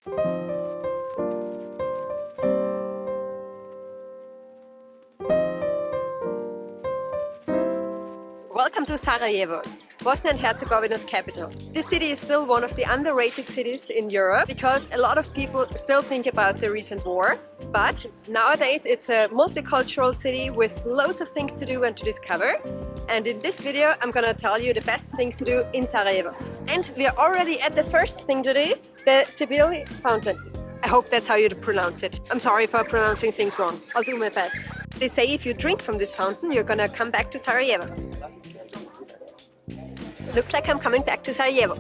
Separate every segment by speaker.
Speaker 1: Welcome to Sarajevo, Bosnia and Herzegovina's capital. This city is still one of the underrated cities in Europe because a lot of people still think about the recent war. But nowadays it's a multicultural city with loads of things to do and to discover. And in this video I'm gonna tell you the best things to do in Sarajevo. And we are already at the first thing to do, the Sibili Fountain. I hope that's how you pronounce it. I'm sorry for pronouncing things wrong. I'll do my best. They say if you drink from this fountain, you're gonna come back to Sarajevo. Looks like I'm coming back to Sarajevo.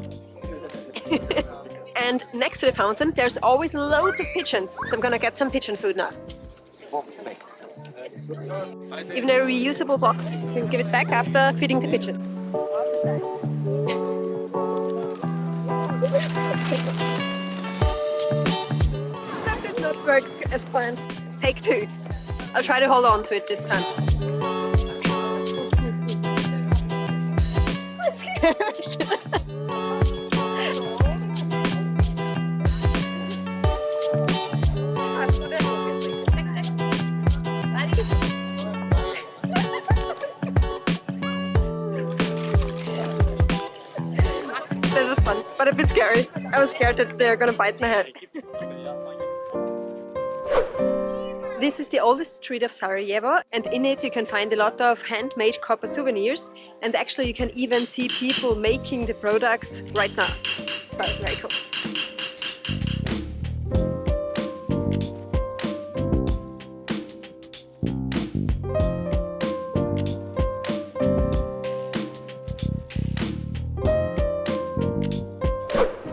Speaker 1: And next to the fountain, there's always loads of pigeons. So I'm gonna get some pigeon food now. Even a reusable box. You can give it back after feeding the pigeon. That did not work as planned. Take two. I'll try to hold on to it this time. I'm scared. This was fun, but a bit scary. I was scared that they're gonna bite my head. This is the oldest street of Sarajevo, and in it you can find a lot of handmade copper souvenirs, and actually you can even see people making the products right now. So very cool.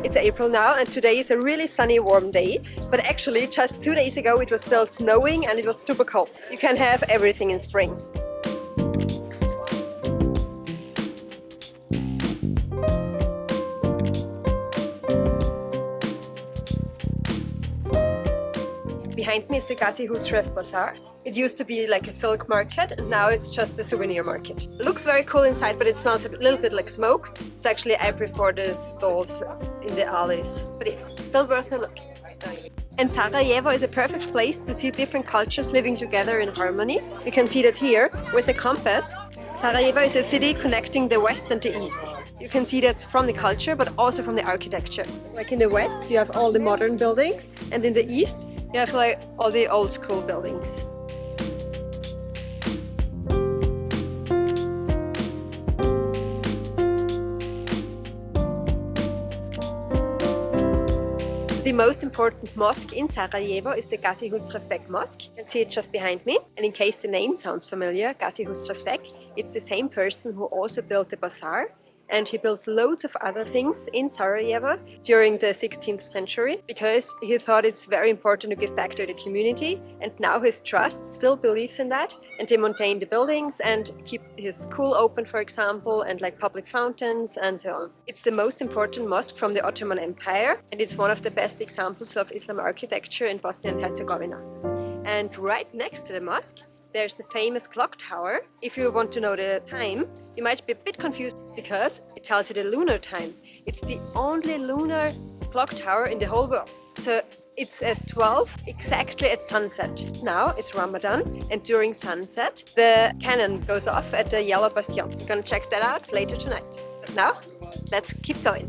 Speaker 1: It's April now and today is a really sunny warm day, but actually just 2 days ago it was still snowing and it was super cold. You can have everything in spring. Behind me is the Gazi Husrev Bazaar. It used to be like a silk market and now it's just a souvenir market. It looks very cool inside, but it smells a little bit like smoke. So actually I prefer the stalls in the alleys. But yeah, still worth a look. And Sarajevo is a perfect place to see different cultures living together in harmony. You can see that here with a compass. Sarajevo is a city connecting the west and the east. You can see that from the culture, but also from the architecture. Like in the west, you have all the modern buildings, and in the east, you have like all the old school buildings. The most important mosque in Sarajevo is the Gazi Husrev Beg Mosque. You can see it just behind me. And in case the name sounds familiar, Gazi Husrev Beg, it's the same person who also built the bazaar. And he built loads of other things in Sarajevo during the 16th century because he thought it's very important to give back to the community. And now his trust still believes in that, and they maintain the buildings and keep his school open, for example, and like public fountains and so on. It's the most important mosque from the Ottoman Empire, and it's one of the best examples of Islam architecture in Bosnia and Herzegovina. And right next to the mosque, there's the famous clock tower. If you want to know the time, you might be a bit confused because it tells you the lunar time. It's the only lunar clock tower in the whole world. So it's at 12, exactly at sunset. Now it's Ramadan, and during sunset, the cannon goes off at the Yellow Bastion. We're gonna check that out later tonight. But now, let's keep going.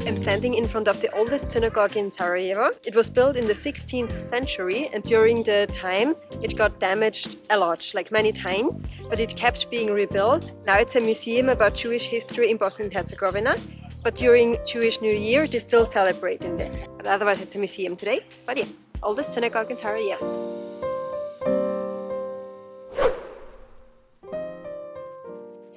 Speaker 1: I'm standing in front of the oldest synagogue in Sarajevo. It was built in the 16th century, and during the time it got damaged a lot, like many times, but it kept being rebuilt. Now it's a museum about Jewish history in Bosnia and Herzegovina, but during Jewish New Year they still celebrate in there. But otherwise it's a museum today. But yeah, oldest synagogue in Sarajevo.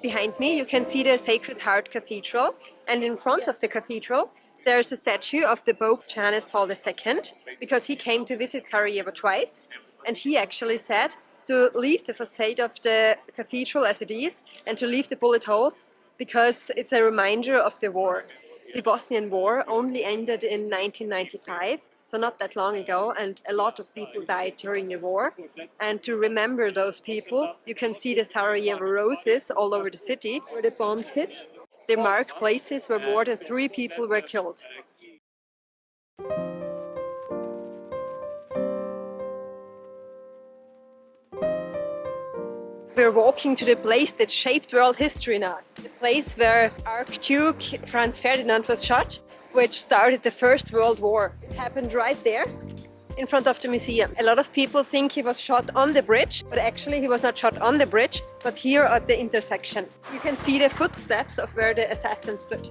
Speaker 1: Behind me you can see the Sacred Heart Cathedral, and in front of the cathedral there's a statue of the Pope Johannes Paul II, because he came to visit Sarajevo twice, and he actually said to leave the facade of the cathedral as it is and to leave the bullet holes because it's a reminder of the war. The Bosnian War only ended in 1995, so not that long ago, and a lot of people died during the war. And to remember those people, you can see the Sarajevo roses all over the city where the bombs hit. They mark places where more than 3 people were killed. We're walking to the place that shaped world history now. The place where Archduke Franz Ferdinand was shot, which started the First World War. It happened right there in front of the museum. A lot of people think he was shot on the bridge, but actually he was not shot on the bridge, but here at the intersection. You can see the footsteps of where the assassin stood.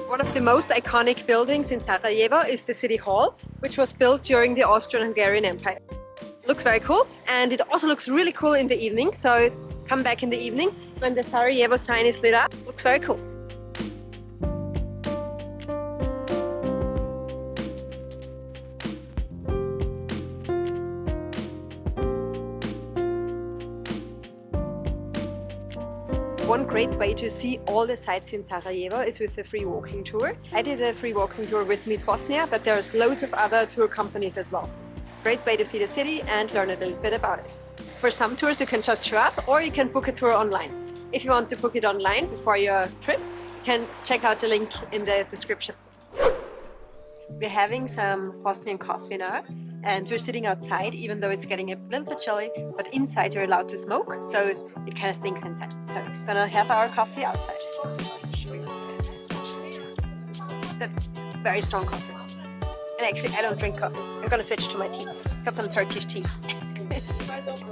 Speaker 1: One of the most iconic buildings in Sarajevo is the City Hall, which was built during the Austrian-Hungarian Empire. Looks very cool, and it also looks really cool in the evening, so come back in the evening when the Sarajevo sign is lit up. Looks very cool. One great way to see all the sites in Sarajevo is with a free walking tour. I did a free walking tour with Meet Bosnia, but there's loads of other tour companies as well. Great way to see the city and learn a little bit about it. For some tours you can just show up, or you can book a tour online. If you want to book it online before your trip, you can check out the link in the description. We're having some Bosnian coffee now, and we're sitting outside even though it's getting a little bit chilly, but inside you're allowed to smoke, so it kind of stinks inside. So we're gonna have our coffee outside. That's very strong coffee. And actually I don't drink coffee. I'm gonna switch to my tea. Got some Turkish tea.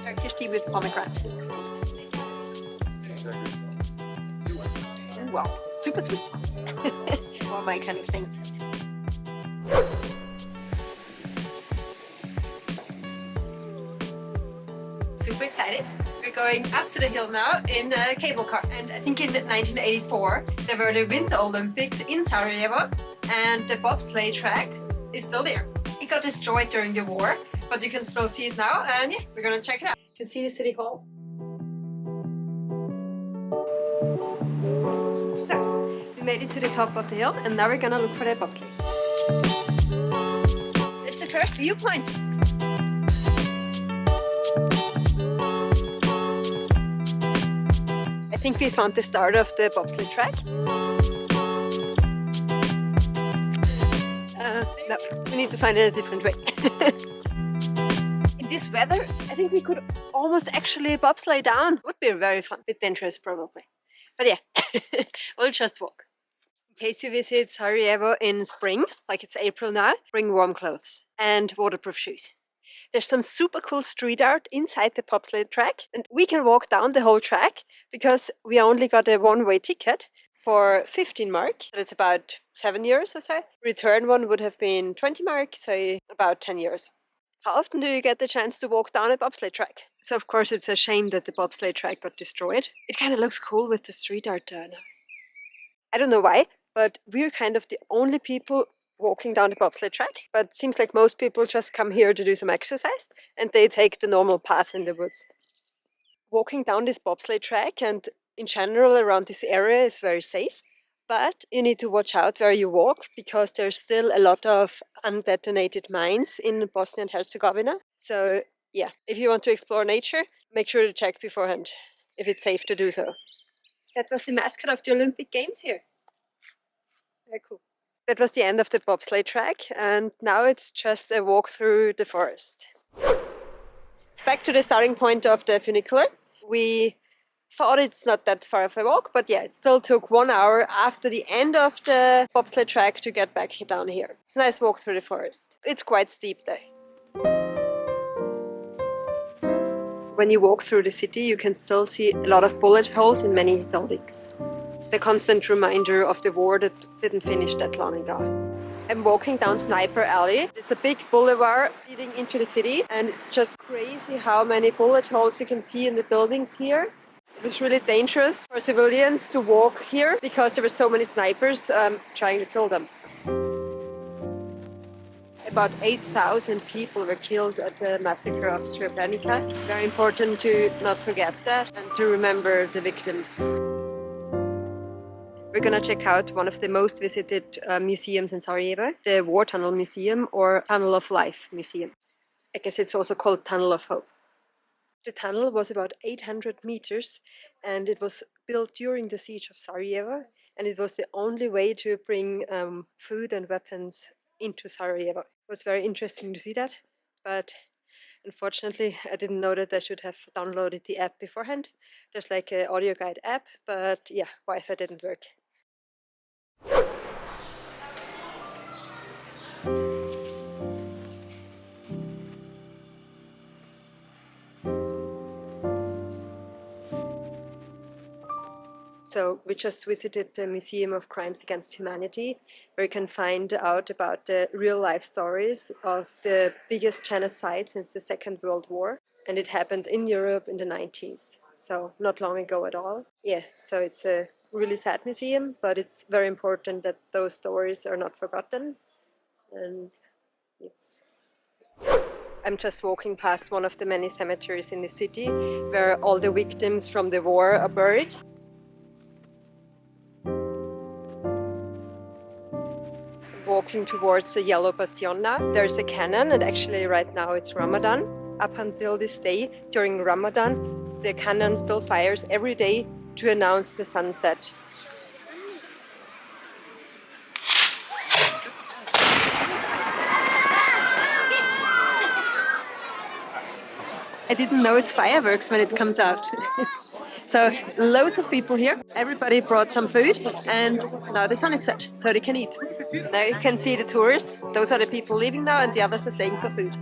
Speaker 1: Turkish tea with pomegranate. Ooh, wow, super sweet. More my kind of thing. Super excited. We're going up to the hill now in a cable car. And I think in 1984 there were the Winter Olympics in Sarajevo, and the bobsleigh track is still there. It got destroyed during the war, but you can still see it now, and yeah, we're gonna check it out. You can see the city hall. So, we made it to the top of the hill, and now we're gonna look for the bobsleigh. There's the first viewpoint. I think we found the start of the bobsleigh track. No, we need to find it a different way. In this weather, I think we could almost actually bobsleigh down. Would be very fun. Bit dangerous probably. But yeah, we'll just walk. In case you visit Sarajevo in spring, like it's April now, bring warm clothes and waterproof shoes. There's some super cool street art inside the bobsleigh track, and we can walk down the whole track because we only got a one-way ticket for 15 mark. That's about 7 years or so. Return one would have been 20 mark, so about 10 years. How often do you get the chance to walk down a bobsleigh track? So of course it's a shame that the bobsleigh track got destroyed. It kind of looks cool with the street art now. I don't know why, but we're kind of the only people walking down the bobsleigh track, but it seems like most people just come here to do some exercise and they take the normal path in the woods. Walking down this bobsleigh track and in general around this area is very safe, but you need to watch out where you walk because there's still a lot of undetonated mines in Bosnia and Herzegovina. So yeah, if you want to explore nature, make sure to check beforehand if it's safe to do so. That was the mascot of the Olympic Games here. Very cool. That was the end of the bobsleigh track, and now it's just a walk through the forest. Back to the starting point of the funicular. We thought it's not that far of a walk, but yeah, it still took 1 hour after the end of the bobsleigh track to get back down here. It's a nice walk through the forest. It's quite steep though. When you walk through the city, you can still see a lot of bullet holes in many buildings. The constant reminder of the war that didn't finish that long ago. I'm walking down Sniper Alley. It's a big boulevard leading into the city, and it's just crazy how many bullet holes you can see in the buildings here. It was really dangerous for civilians to walk here because there were so many snipers trying to kill them. About 8,000 people were killed at the massacre of Srebrenica. Very important to not forget that and to remember the victims. We're gonna check out one of the most visited museums in Sarajevo, the War Tunnel Museum or Tunnel of Life Museum. I guess it's also called Tunnel of Hope. The tunnel was about 800 meters and it was built during the siege of Sarajevo, and it was the only way to bring food and weapons into Sarajevo. It was very interesting to see that, but unfortunately I didn't know that I should have downloaded the app beforehand. There's like an audio guide app, but yeah, Wi-Fi didn't work. So we just visited the Museum of Crimes Against Humanity, where you can find out about the real-life stories of the biggest genocide since the Second World War. And it happened in Europe in the 90s, so not long ago at all. Yeah, so it's a really sad museum, but it's very important that those stories are not forgotten. And I'm just walking past one of the many cemeteries in the city where all the victims from the war are buried. Walking towards the Yellow Bastion now. There's a cannon, and actually right now it's Ramadan. Up until this day, during Ramadan, the cannon still fires every day to announce the sunset. I didn't know it's fireworks when it comes out. So loads of people here. Everybody brought some food, and now the sun is set, so they can eat. Now you can see the tourists. Those are the people leaving now, and the others are staying for food.